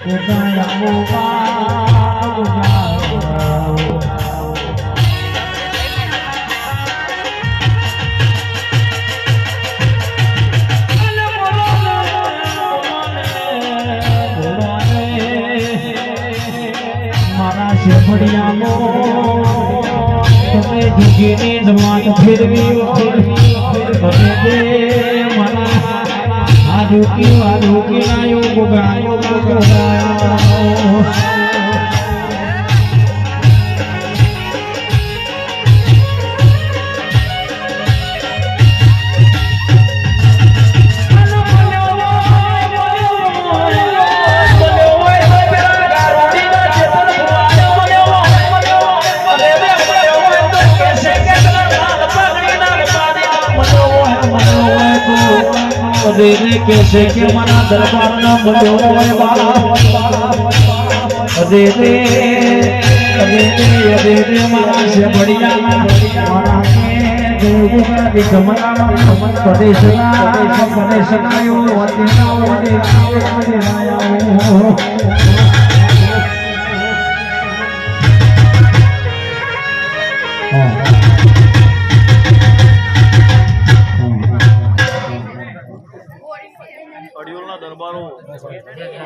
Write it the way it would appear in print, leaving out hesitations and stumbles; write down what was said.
તમે જુગીની ધમાલ ફેરવી આ રૂકી નાયો ગોગાયો कैसे के मना दरबार न बनो दे मना से बढ़िया मना के देवगुना दिखमना प्रदेशना यो वतिना દરબારો